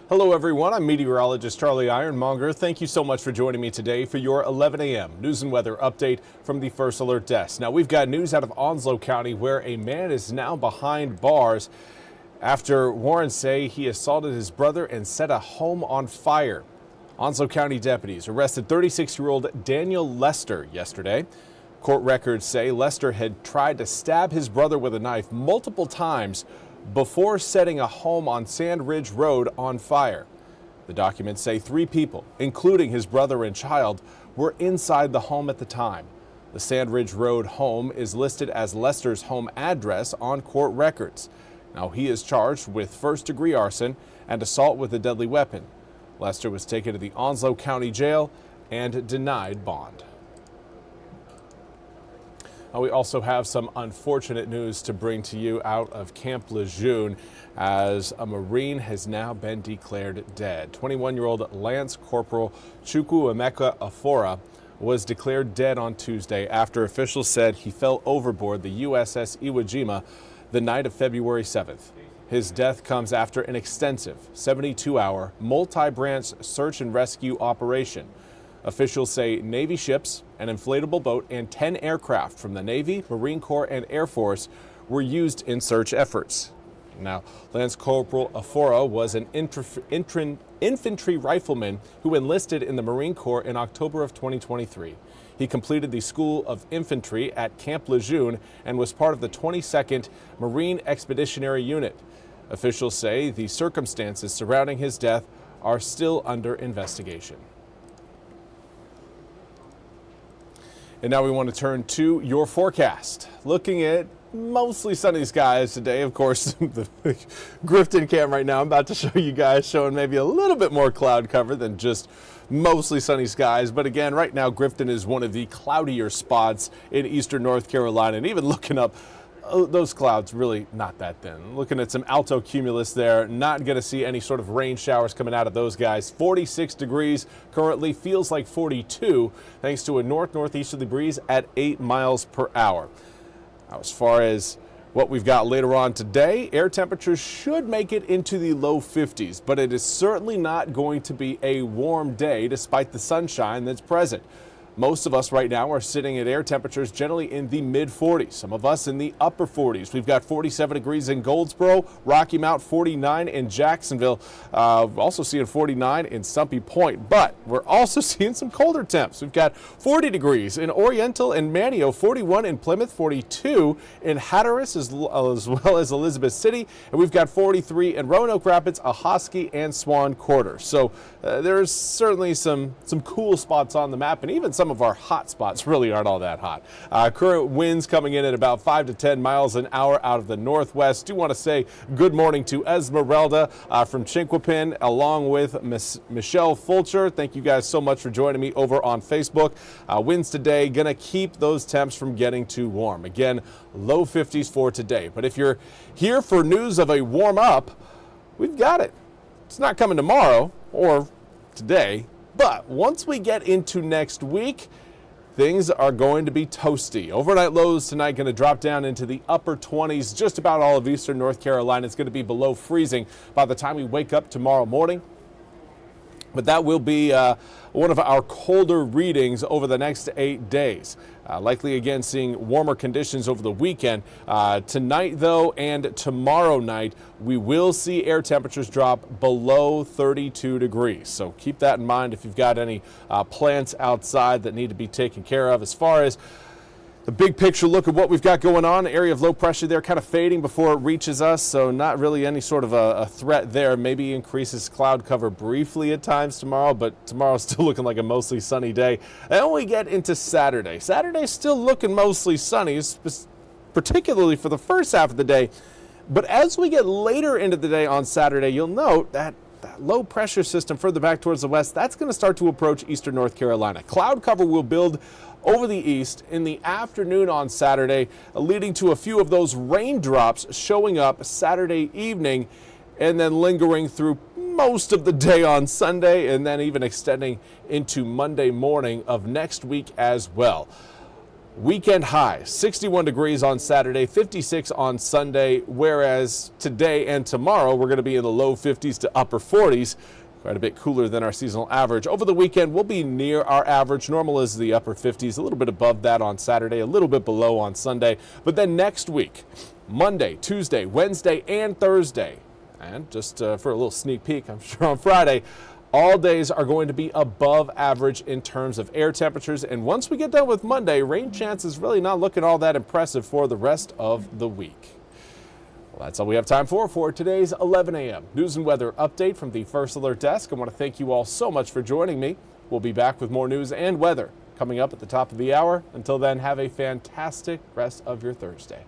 Hello everyone, I'm Meteorologist Charlie Ironmonger. Thank you so much for joining me today for your 11 a.m. news and weather update from the First Alert Desk. Now we've got news out of Onslow County where a man is now behind bars after warrants say he assaulted his brother and set a home on fire. Onslow County deputies arrested 36-year-old Daniel Lester yesterday. Court records say Lester had tried to stab his brother with a knife multiple times before setting a home on Sand Ridge Road on fire. The documents say 3 people, including his brother and child, were inside the home at the time. The Sand Ridge Road home is listed as Lester's home address on court records. Now he is charged with first-degree arson and assault with a deadly weapon. Lester was taken to the Onslow County Jail and denied bond. We also have some unfortunate news to bring to you out of Camp Lejeune as a Marine has now been declared dead. 21-year-old Lance Corporal Chukwuemeka Afora was declared dead on Tuesday after officials said he fell overboard the USS Iwo Jima the night of February 7th. His death comes after an extensive 72-hour multi-branch search and rescue operation. Officials say Navy ships, an inflatable boat, and 10 aircraft from the Navy, Marine Corps, and Air Force were used in search efforts. Now, Lance Corporal Afora was an infantry rifleman who enlisted in the Marine Corps in October of 2023. He completed the School of Infantry at Camp Lejeune and was part of the 22nd Marine Expeditionary Unit. Officials say the circumstances surrounding his death are still under investigation. And now we want to turn to your forecast. Looking at mostly sunny skies today. Of course, the Grifton cam right now, I'm about to show you guys showing maybe a little bit more cloud cover than just mostly sunny skies. But again, right now, Grifton is one of the cloudier spots in eastern North Carolina. And even looking up, those clouds really not that thin. Looking at some alto cumulus there, not going to see any sort of rain showers coming out of those guys. 46 degrees currently, feels like 42 thanks to a north-northeasterly breeze at 8 miles per hour. Now, as far as what we've got later on today, air temperatures should make it into the low 50s, but it is certainly not going to be a warm day despite the sunshine that's present. Most of us right now are sitting at air temperatures generally in the mid-40s, some of us in the upper 40s. We've got 47 degrees in Goldsboro, Rocky Mount 49 in Jacksonville, also seeing 49 in Stumpy Point, but we're also seeing some colder temps. We've got 40 degrees in Oriental and Manteo, 41 in Plymouth, 42 in Hatteras as well as Elizabeth City, and we've got 43 in Roanoke Rapids, Ahoskie, and Swan Quarter. So there's certainly some cool spots on the map, and even some of our hot spots really aren't all that hot. Current winds coming in at about 5 to 10 miles an hour out of the northwest. Do want to say good morning to Esmeralda from Chinquapin along with Michelle Fulcher. Thank you guys so much for joining me over on Facebook. Winds today going to keep those temps from getting too warm. Again, low 50s for today. But if you're here for news of a warm up, we've got it. It's not coming tomorrow or today. But once we get into next week, things are going to be toasty. Overnight lows tonight going to drop down into the upper 20s. Just about all of eastern North Carolina. It's going to be below freezing by the time we wake up tomorrow morning. But that will be one of our colder readings over the next 8 days. Likely again seeing warmer conditions over the weekend. Tonight though and tomorrow night we will see air temperatures drop below 32 degrees. So keep that in mind if you've got any plants outside that need to be taken care of. As far as the big picture look at what we've got going on, area of low pressure there kind of fading before it reaches us, so not really any sort of a threat there. Maybe increases cloud cover briefly at times tomorrow, but tomorrow's still looking like a mostly sunny day. And we get into Saturday. Saturday's still looking mostly sunny, particularly for the first half of the day. But as we get later into the day on Saturday, you'll note that low pressure system further back towards the west, that's going to start to approach eastern North Carolina. Cloud cover will build over the east in the afternoon on Saturday, leading to a few of those raindrops showing up Saturday evening and then lingering through most of the day on Sunday and then even extending into Monday morning of next week as well. Weekend high, 61 degrees on Saturday, 56 on Sunday, whereas today and tomorrow we're going to be in the low 50s to upper 40s, quite a bit cooler than our seasonal average. Over the weekend, we'll be near our average. Normal is the upper 50s, a little bit above that on Saturday, a little bit below on Sunday. But then next week, Monday, Tuesday, Wednesday, and Thursday, and just for a little sneak peek, I'm sure on Friday, all days are going to be above average in terms of air temperatures. And once we get done with Monday, rain chances really not looking all that impressive for the rest of the week. Well, that's all we have time for today's 11 a.m. news and weather update from the First Alert Desk. I want to thank you all so much for joining me. We'll be back with more news and weather coming up at the top of the hour. Until then, have a fantastic rest of your Thursday.